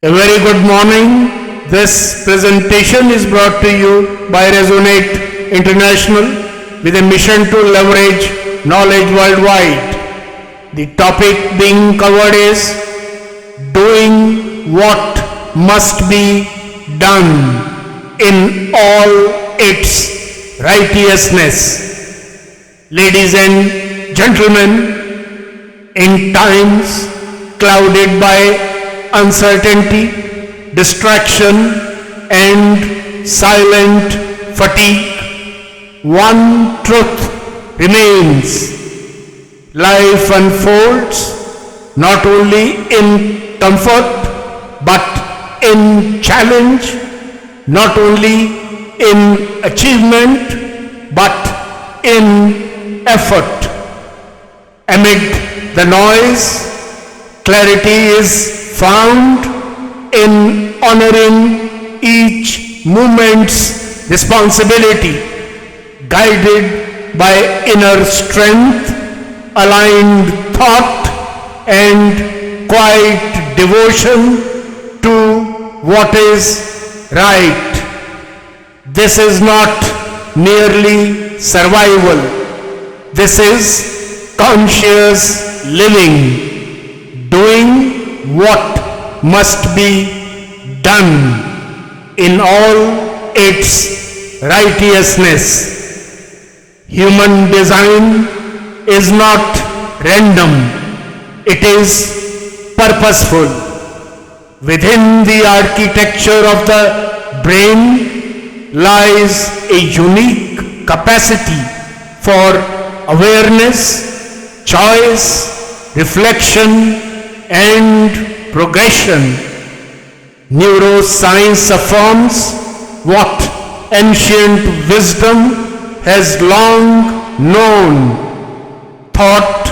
A very good morning. This presentation is brought to you by Resonate International with a mission to leverage knowledge worldwide. The topic being covered is doing what must be done in all its righteousness. Ladies and gentlemen, in times clouded by uncertainty, distraction, and silent fatigue, one truth remains. Life unfolds not only in comfort but in challenge, not only in achievement but in effort. Amid the noise, clarity is found in honoring each moment's responsibility, guided by inner strength, aligned thought, and quiet devotion to what is right. This is not merely survival. This is conscious living, doing what must be done in all its righteousness. Human design is not random, it is purposeful. Within the architecture of the brain lies a unique capacity for awareness, choice, reflection, and progression. Neuroscience affirms what ancient wisdom has long known. Thought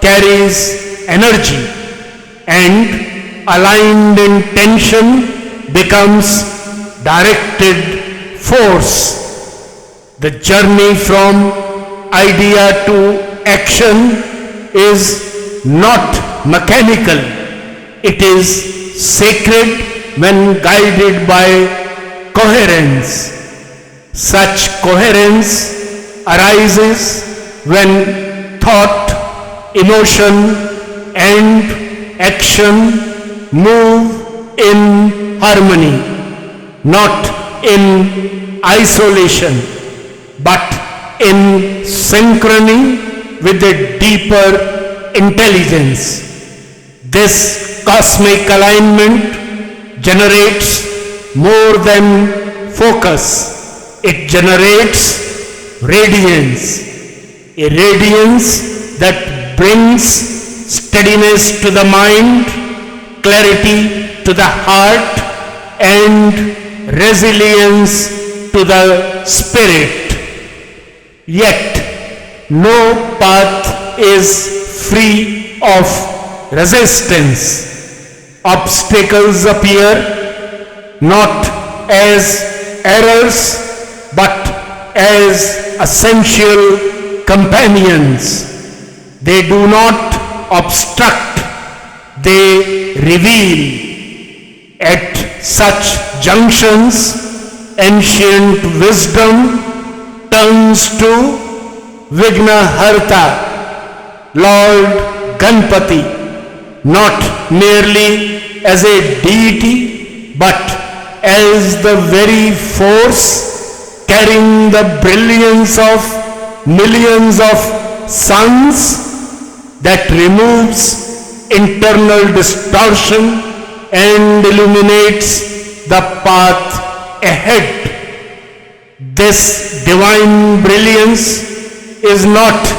carries energy, and aligned intention becomes directed force. The journey from idea to action is not mechanical. It is sacred when guided by coherence. Such coherence arises when thought, emotion, and action move in harmony, not in isolation, but in synchrony with a deeper intelligence. This cosmic alignment generates more than focus. It generates radiance, a radiance that brings steadiness to the mind, clarity to the heart, and resilience to the spirit. Yet, no path is free of resistance. Obstacles appear not as errors but as essential companions. They do not obstruct, they reveal. At such junctions, ancient wisdom turns to Vignaharta, Lord Ganpati, not merely as a deity, but as the very force carrying the brilliance of millions of suns that removes internal distortion and illuminates the path ahead. This divine brilliance is not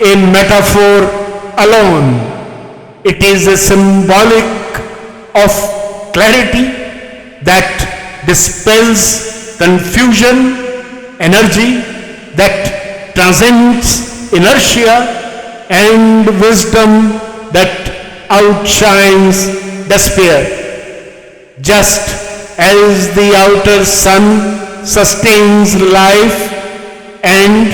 a metaphor alone. It is a symbolic of clarity that dispels confusion, energy that transcends inertia, and wisdom that outshines despair. Just as the outer sun sustains life and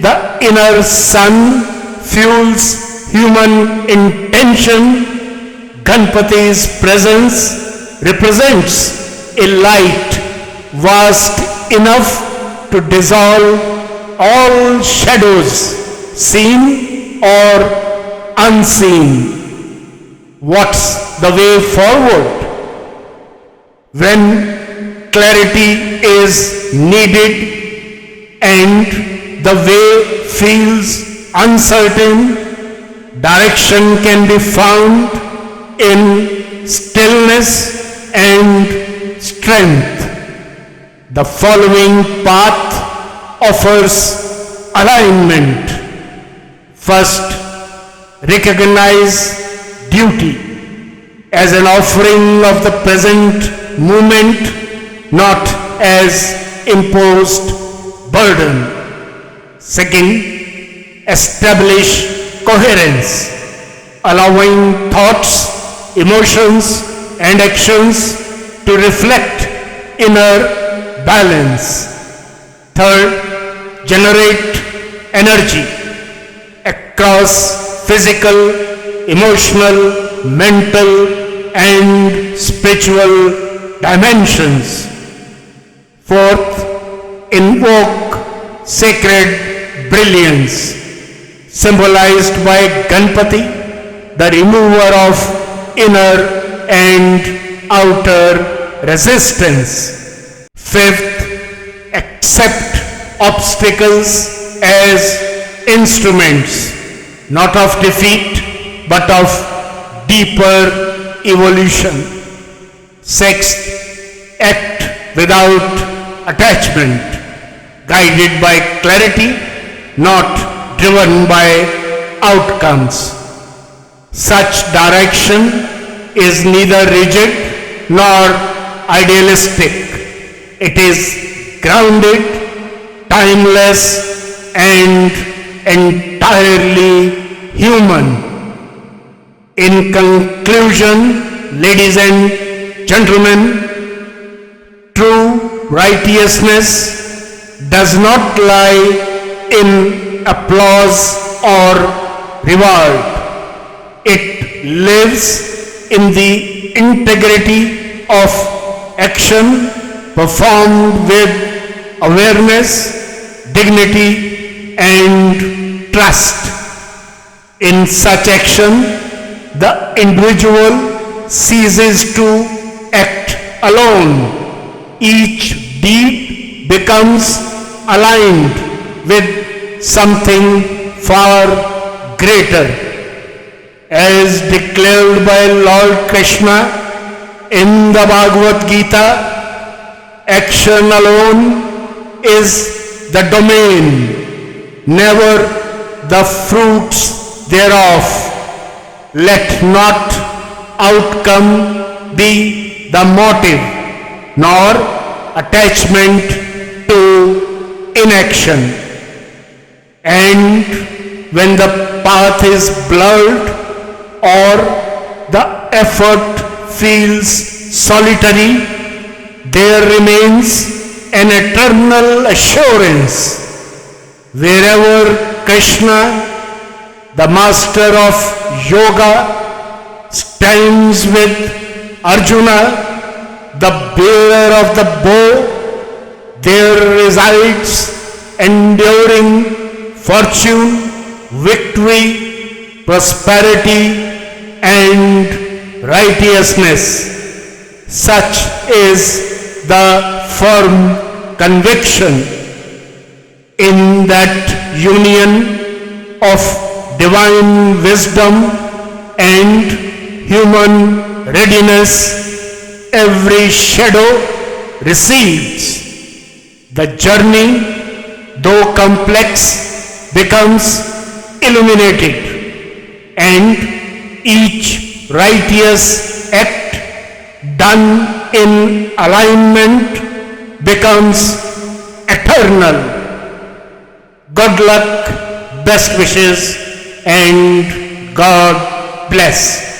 the inner sun fuels human intention, Ganpati's presence represents a light vast enough to dissolve all shadows, seen or unseen. What's the way forward? When clarity is needed and the way feels uncertain, direction can be found in stillness and strength. The following path offers alignment. First, recognize duty as an offering of the present moment, not as imposed burden. Second, establish coherence, allowing thoughts, emotions, and actions to reflect inner balance. Third, generate energy across physical, emotional, mental, and spiritual dimensions. Fourth, invoke sacred brilliance, symbolized by Ganpati, the remover of inner and outer resistance. Fifth, accept obstacles as instruments, not of defeat, but of deeper evolution. Sixth, act without attachment, guided by clarity, not driven by outcomes. Such direction is neither rigid nor idealistic. It is grounded, timeless, and entirely human. In conclusion, ladies and gentlemen, true righteousness does not lie in applause or reward. It lives in the integrity of action performed with awareness, dignity, and trust. In such action, the individual ceases to act alone. Each deed becomes aligned with something far greater. As declared by Lord Krishna in the Bhagavad Gita, action alone is the domain, never the fruits thereof. Let not outcome be the motive, nor attachment to inaction. And when the path is blurred or the effort feels solitary, there remains an eternal assurance. Wherever Krishna, the master of yoga, stands with Arjuna, the bearer of the bow, there resides enduring fortune, victory, prosperity, and righteousness. Such is the firm conviction. In that union of divine wisdom and human readiness, every shadow recedes. The journey, though complex, becomes illuminated, and each righteous act done in alignment becomes eternal. Good luck, best wishes, and God bless.